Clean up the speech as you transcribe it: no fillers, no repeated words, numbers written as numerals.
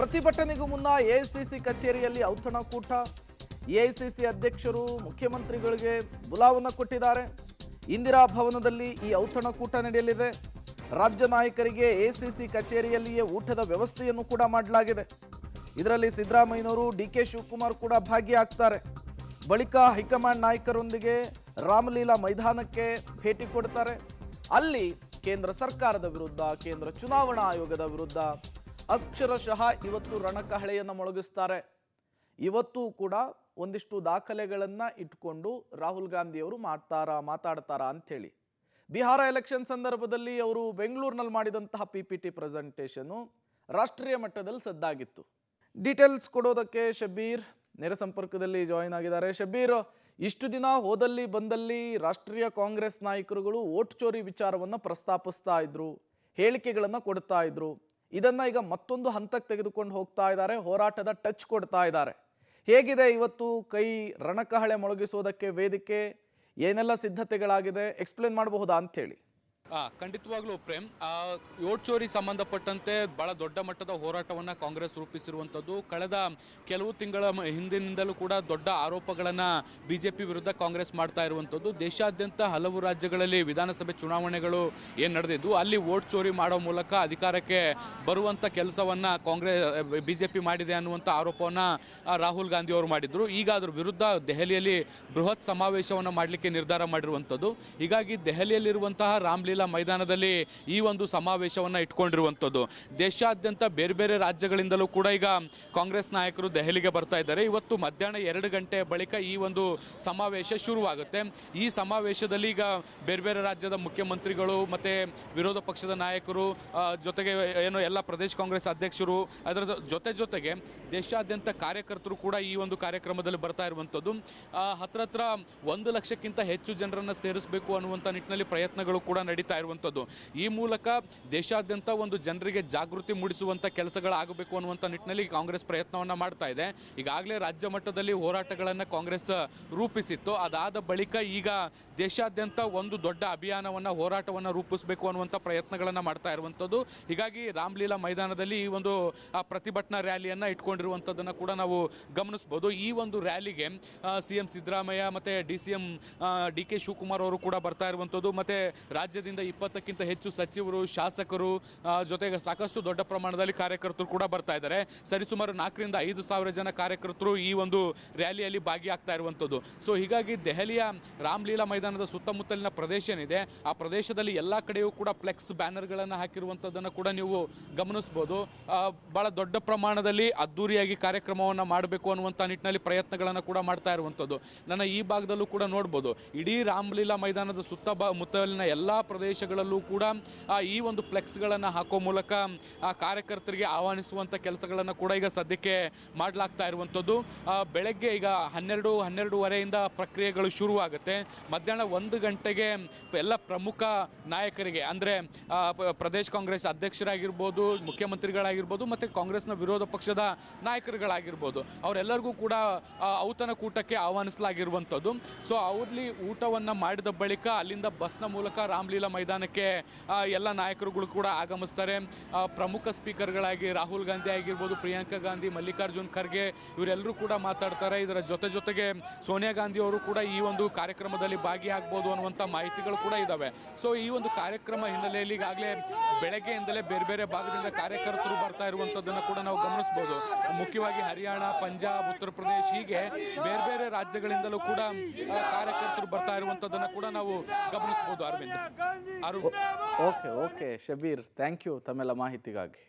ಪ್ರತಿಭಟನೆಗೂ ಮುನ್ನ ಎಐಸಿಸಿ ಕಚೇರಿಯಲ್ಲಿ ಔತಣಕೂಟ. ಎಐಸಿಸಿ ಅಧ್ಯಕ್ಷರು ಮುಖ್ಯಮಂತ್ರಿಗಳಿಗೆ ಬುಲಾವನ್ನ ಕೊಟ್ಟಿದ್ದಾರೆ. ಇಂದಿರಾ ಭವನದಲ್ಲಿ ಈ ಔತಣಕೂಟ ನಡೆಯಲಿದೆ. ರಾಜ್ಯ ನಾಯಕರಿಗೆ ಎಐಸಿಸಿ ಕಚೇರಿಯಲ್ಲಿಯೇ ಊಟದ ವ್ಯವಸ್ಥೆಯನ್ನು ಕೂಡ ಮಾಡಲಾಗಿದೆ. ಇದರಲ್ಲಿ ಸಿದ್ದರಾಮಯ್ಯನವರು, ಡಿಕೆ ಶಿವಕುಮಾರ್ ಕೂಡ ಭಾಗಿಯಾಗ್ತಾರೆ. ಬಳಿಕ ಹೈಕಮಾಂಡ್ ನಾಯಕರೊಂದಿಗೆ ರಾಮಲೀಲಾ ಮೈದಾನಕ್ಕೆ ಭೇಟಿ ಕೊಡ್ತಾರೆ. ಅಲ್ಲಿ ಕೇಂದ್ರ ಸರ್ಕಾರದ ವಿರುದ್ಧ, ಕೇಂದ್ರ ಚುನಾವಣಾ ಆಯೋಗದ ವಿರುದ್ಧ ಅಕ್ಷರಶಃ ಇವತ್ತು ರಣಕಹಳೆಯನ್ನು ಮೊಳಗಿಸ್ತಾರೆ. ಇವತ್ತು ಕೂಡ ಒಂದಿಷ್ಟು ದಾಖಲೆಗಳನ್ನ ಇಟ್ಕೊಂಡು ರಾಹುಲ್ ಗಾಂಧಿ ಅವರು ಮಾತಾಡ್ತಾರಾ ಅಂಥೇಳಿ. ಬಿಹಾರ ಎಲೆಕ್ಷನ್ ಸಂದರ್ಭದಲ್ಲಿ ಅವರು ಬೆಂಗಳೂರಿನಲ್ಲಿ ಮಾಡಿದಂತಹ PPT ಪ್ರೆಸೆಂಟೇಷನು ರಾಷ್ಟ್ರೀಯ ಮಟ್ಟದಲ್ಲಿ ಸದ್ದಾಗಿತ್ತು. ಡೀಟೇಲ್ಸ್ ಕೊಡೋದಕ್ಕೆ ಶಬೀರ್ ನೇರ ಸಂಪರ್ಕದಲ್ಲಿ ಜಾಯಿನ್ ಆಗಿದ್ದಾರೆ. ಶಬೀರ್, ಇಷ್ಟು ದಿನ ಹೋದಲ್ಲಿ ಬಂದಲ್ಲಿ ರಾಷ್ಟ್ರೀಯ ಕಾಂಗ್ರೆಸ್ ನಾಯಕರುಗಳು ವೋಟ್ ಚೋರಿ ವಿಚಾರವನ್ನು ಪ್ರಸ್ತಾಪಿಸ್ತಾ ಇದ್ರು, ಹೇಳಿಕೆಗಳನ್ನು ಕೊಡ್ತಾ ಇದ್ರು. ಇದನ್ನ ಈಗ ಮತ್ತೊಂದು ಹಂತಕ್ಕೆ ತೆಗೆದುಕೊಂಡು ಹೋಗ್ತಾ ಇದ್ದಾರೆ, ಹೋರಾಟದ ಟಚ್ ಕೊಡ್ತಾ ಇದ್ದಾರೆ. ಹೇಗಿದೆ ಇವತ್ತು ರಣಕಹಳೆ ಮೊಳಗಿಸೋದಕ್ಕೆ ವೇದಿಕೆ, ಏನೆಲ್ಲ ಸಿದ್ಧತೆಗಳಾಗಿದೆ, ಎಕ್ಸ್ಪ್ಲೇನ್ ಮಾಡಬಹುದಾ ಅಂಥೇಳಿ? ಖಂಡಿತವಾಗ್ಲೂ ಪ್ರೇಮ್, ವೋಟ್ ಚೋರಿ ಸಂಬಂಧಪಟ್ಟಂತೆ ಬಹಳ ದೊಡ್ಡ ಮಟ್ಟದ ಹೋರಾಟವನ್ನು ಕಾಂಗ್ರೆಸ್ ರೂಪಿಸಿರುವಂಥದ್ದು. ಕಳೆದ ಕೆಲವು ತಿಂಗಳ ಹಿಂದಿನಿಂದಲೂ ಕೂಡ ದೊಡ್ಡ ಆರೋಪಗಳನ್ನು ಬಿಜೆಪಿ ವಿರುದ್ಧ ಕಾಂಗ್ರೆಸ್ ಮಾಡ್ತಾ ಇರುವಂಥದ್ದು. ದೇಶಾದ್ಯಂತ ಹಲವು ರಾಜ್ಯಗಳಲ್ಲಿ ವಿಧಾನಸಭೆ ಚುನಾವಣೆಗಳು ಏನು ನಡೆದಿದ್ದು, ಅಲ್ಲಿ ವೋಟ್ ಚೋರಿ ಮಾಡೋ ಮೂಲಕ ಅಧಿಕಾರಕ್ಕೆ ಬರುವಂಥ ಕೆಲಸವನ್ನು ಬಿಜೆಪಿ ಮಾಡಿದೆ ಅನ್ನುವಂಥ ಆರೋಪವನ್ನು ರಾಹುಲ್ ಗಾಂಧಿ ಅವರು ಮಾಡಿದ್ರು. ಈಗ ಅದ್ರ ವಿರುದ್ಧ ದೆಹಲಿಯಲ್ಲಿ ಬೃಹತ್ ಸಮಾವೇಶವನ್ನು ಮಾಡಲಿಕ್ಕೆ ನಿರ್ಧಾರ ಮಾಡಿರುವಂಥದ್ದು. ಹೀಗಾಗಿ ದೆಹಲಿಯಲ್ಲಿರುವಂತಹ ರಾಮಲೀಲಾ ಮೈದಾನದಲ್ಲಿ ಈ ಒಂದು ಸಮಾವೇಶವನ್ನು ಇಟ್ಕೊಂಡಿರುವಂಥದ್ದು. ದೇಶಾದ್ಯಂತ ಬೇರೆ ಬೇರೆ ರಾಜ್ಯಗಳಿಂದಲೂ ಕೂಡ ಈಗ ಕಾಂಗ್ರೆಸ್ ನಾಯಕರು ದೆಹಲಿಗೆ ಬರ್ತಾ ಇದ್ದಾರೆ. ಇವತ್ತು ಮಧ್ಯಾಹ್ನ 2 ಗಂಟೆ ಬಳಿಕ ಈ ಒಂದು ಸಮಾವೇಶ ಶುರುವಾಗುತ್ತೆ. ಈ ಸಮಾವೇಶದಲ್ಲಿ ಈಗ ಬೇರೆ ಬೇರೆ ರಾಜ್ಯದ ಮುಖ್ಯಮಂತ್ರಿಗಳು ಮತ್ತು ವಿರೋಧ ಪಕ್ಷದ ನಾಯಕರು, ಜೊತೆಗೆ ಏನು ಎಲ್ಲ ಪ್ರದೇಶ ಕಾಂಗ್ರೆಸ್ ಅಧ್ಯಕ್ಷರು, ಅದರ ಜೊತೆಗೆ ದೇಶಾದ್ಯಂತ ಕಾರ್ಯಕರ್ತರು ಕೂಡ ಈ ಒಂದು ಕಾರ್ಯಕ್ರಮದಲ್ಲಿ ಬರ್ತಾ ಇರುವಂಥದ್ದು. ಹತ್ರ 1 ಲಕ್ಷಕ್ಕಿಂತ ಹೆಚ್ಚು ಜನರನ್ನು ಸೇರಿಸಬೇಕು ಅನ್ನುವಂಥ ನಿಟ್ಟಿನಲ್ಲಿ ಪ್ರಯತ್ನಗಳು ಕೂಡ ನಡೀತಾ ಇರುವಂಥದ್ದು. ಈ ಮೂಲಕ ದೇಶಾದ್ಯಂತ ಒಂದು ಜನರಿಗೆ ಜಾಗೃತಿ ಮೂಡಿಸುವಂಥ ಕೆಲಸಗಳಾಗಬೇಕು ಅನ್ನುವಂಥ ನಿಟ್ಟಿನಲ್ಲಿ ಕಾಂಗ್ರೆಸ್ ಪ್ರಯತ್ನವನ್ನು ಮಾಡ್ತಾ ಇದೆ. ಈಗಾಗಲೇ ರಾಜ್ಯ ಮಟ್ಟದಲ್ಲಿ ಹೋರಾಟಗಳನ್ನು ಕಾಂಗ್ರೆಸ್ ರೂಪಿಸಿತ್ತು. ಅದಾದ ಬಳಿಕ ಈಗ ದೇಶಾದ್ಯಂತ ಒಂದು ದೊಡ್ಡ ಅಭಿಯಾನವನ್ನು, ಹೋರಾಟವನ್ನು ರೂಪಿಸಬೇಕು ಅನ್ನುವಂಥ ಪ್ರಯತ್ನಗಳನ್ನು ಮಾಡ್ತಾ ಇರುವಂಥದ್ದು. ಹೀಗಾಗಿ ರಾಮಲೀಲಾ ಮೈದಾನದಲ್ಲಿ ಈ ಒಂದು ಪ್ರತಿಭಟನಾ ರ್ಯಾಲಿಯನ್ನು ಇಟ್ಕೊಂಡಿರುವಂಥದ್ದನ್ನು ಕೂಡ ನಾವು ಗಮನಿಸ್ಬೋದು. ಈ ಒಂದು ರ್ಯಾಲಿಗೆ CM ಸಿದ್ದರಾಮಯ್ಯ ಮತ್ತು DCM ಡಿಕೆ ಶಿವಕುಮಾರ್ ಅವರು ಕೂಡ ಬರ್ತಾ ಇರುವಂಥದ್ದು. ಮತ್ತು ರಾಜ್ಯದಿಂದ 20ಕ್ಕಿಂತ ಹೆಚ್ಚು ಸಚಿವರು, ಶಾಸಕರು, ಜೊತೆಗೆ ಸಾಕಷ್ಟು ದೊಡ್ಡ ಪ್ರಮಾಣದಲ್ಲಿ ಕಾರ್ಯಕರ್ತರು ಕೂಡ ಬರ್ತಾ ಇದ್ದಾರೆ. ಸರಿಸುಮಾರು 4,000 ರಿಂದ 5,000 ಜನ ಕಾರ್ಯಕರ್ತರು ಈ ಒಂದು ರ್ಯಾಲಿಯಲ್ಲಿ ಭಾಗಿಯಾಗ್ತಾ ಇರುವಂಥದ್ದು. ಸೊ ಹೀಗಾಗಿ ದೆಹಲಿಯ ರಾಮಲೀಲಾ ಮೈದಾನದ ಸುತ್ತಮುತ್ತಲಿನ ಪ್ರದೇಶ ಏನಿದೆ, ಆ ಪ್ರದೇಶದಲ್ಲಿ ಎಲ್ಲ ಕಡೆಯೂ ಕೂಡ ಫ್ಲೆಕ್ಸ್ ಬ್ಯಾನರ್ಗಳನ್ನು ಹಾಕಿರುವಂಥದ್ದನ್ನು ಕೂಡ ನೀವು ಗಮನಿಸ್ಬೋದು. ಬಹಳ ದೊಡ್ಡ ಪ್ರಮಾಣದಲ್ಲಿ ಅದ್ದೂರಿಯಾಗಿ ಕಾರ್ಯಕ್ರಮವನ್ನು ಮಾಡಬೇಕು ಅನ್ನುವಂಥ ನಿಟ್ಟಿನಲ್ಲಿ ಪ್ರಯತ್ನಗಳನ್ನು ಕೂಡ ಮಾಡ್ತಾ ಇರುವಂಥದ್ದು. ನನ್ನ ಈ ಭಾಗದಲ್ಲೂ ಕೂಡ ನೋಡ್ಬೋದು, ಇಡೀ ರಾಮಲೀಲಾ ಮೈದಾನದ ಮುತ್ತಲಿನ ಎಲ್ಲ ಪ್ರದೇಶಗಳಲ್ಲೂ ಕೂಡ ಈ ಒಂದು ಫ್ಲೆಕ್ಸ್ಗಳನ್ನು ಹಾಕೋ ಮೂಲಕ ಕಾರ್ಯಕರ್ತರಿಗೆ ಆಹ್ವಾನಿಸುವಂಥ ಕೆಲಸಗಳನ್ನು ಕೂಡ ಈಗ ಸದ್ಯಕ್ಕೆ ಮಾಡಲಾಗ್ತಾ ಇರುವಂಥದ್ದು. ಬೆಳಗ್ಗೆ ಈಗ 12:30ಯಿಂದ ಪ್ರಕ್ರಿಯೆಗಳು ಶುರುವಾಗುತ್ತೆ. ಮಧ್ಯಾಹ್ನ 1 ಗಂಟೆಗೆ ಎಲ್ಲ ಪ್ರಮುಖ ನಾಯಕರಿಗೆ, ಅಂದರೆ ಪ್ರದೇಶ ಕಾಂಗ್ರೆಸ್ ಅಧ್ಯಕ್ಷರಾಗಿರ್ಬೋದು, ಮುಖ್ಯಮಂತ್ರಿಗಳಾಗಿರ್ಬೋದು, ಮತ್ತು ಕಾಂಗ್ರೆಸ್ನ ವಿರೋಧ ಪಕ್ಷದ ನಾಯಕರುಗಳಾಗಿರ್ಬೋದು, ಅವರೆಲ್ಲರಿಗೂ ಕೂಡ ಔತಣಕೂಟಕ್ಕೆ ಆಹ್ವಾನಿಸಲಾಗಿರುವಂಥದ್ದು. ಸೊ ಅವ್ರಲ್ಲಿ ಊಟವನ್ನು ಮಾಡಿದ ಬಳಿಕ ಅಲ್ಲಿಂದ ಬಸ್ನ ಮೂಲಕ ರಾಮಲೀಲಾ ಮೈದಾನಕ್ಕೆ ಎಲ್ಲ ನಾಯಕರುಗಳು ಕೂಡ ಆಗಮಿಸ್ತಾರೆ. ಪ್ರಮುಖ ಸ್ಪೀಕರ್ಗಳಾಗಿ ರಾಹುಲ್ ಗಾಂಧಿ ಆಗಿರ್ಬೋದು, ಪ್ರಿಯಾಂಕಾ ಗಾಂಧಿ, ಮಲ್ಲಿಕಾರ್ಜುನ್ ಖರ್ಗೆ, ಇವರೆಲ್ಲರೂ ಕೂಡ ಮಾತಾಡ್ತಾರೆ. ಇದರ ಜೊತೆಗೆ ಸೋನಿಯಾ ಗಾಂಧಿ ಅವರು ಕೂಡ ಈ ಒಂದು ಕಾರ್ಯಕ್ರಮದಲ್ಲಿ ಭಾಗಿಯಾಗಬಹುದು ಅನ್ನುವಂಥ ಮಾಹಿತಿಗಳು ಕೂಡ ಇದ್ದಾವೆ. ಸೊ ಈ ಒಂದು ಕಾರ್ಯಕ್ರಮ ಹಿನ್ನೆಲೆಯಲ್ಲಿ ಈಗಾಗಲೇ ಬೆಳಗ್ಗೆಯಿಂದಲೇ ಬೇರೆ ಬೇರೆ ಭಾಗದಿಂದ ಕಾರ್ಯಕರ್ತರು ಬರ್ತಾ ಇರುವಂಥದ್ದನ್ನು ಕೂಡ ನಾವು ಗಮನಿಸ್ಬೋದು. ಮುಖ್ಯವಾಗಿ ಹರಿಯಾಣ, ಪಂಜಾಬ್, ಉತ್ತರ ಪ್ರದೇಶ, ಹೀಗೆ ಬೇರೆ ಬೇರೆ ರಾಜ್ಯಗಳಿಂದಲೂ ಕೂಡ ಕಾರ್ಯಕರ್ತರು ಬರ್ತಾ ಇರುವಂಥದ್ದನ್ನು ಕೂಡ ನಾವು ಗಮನಿಸ್ಬೋದು. ಓಕೆ ಶಬೀರ್, ಥ್ಯಾಂಕ್ ಯು ತಮ್ಮೆಲ್ಲ ಮಾಹಿತಿಗಾಗಿ.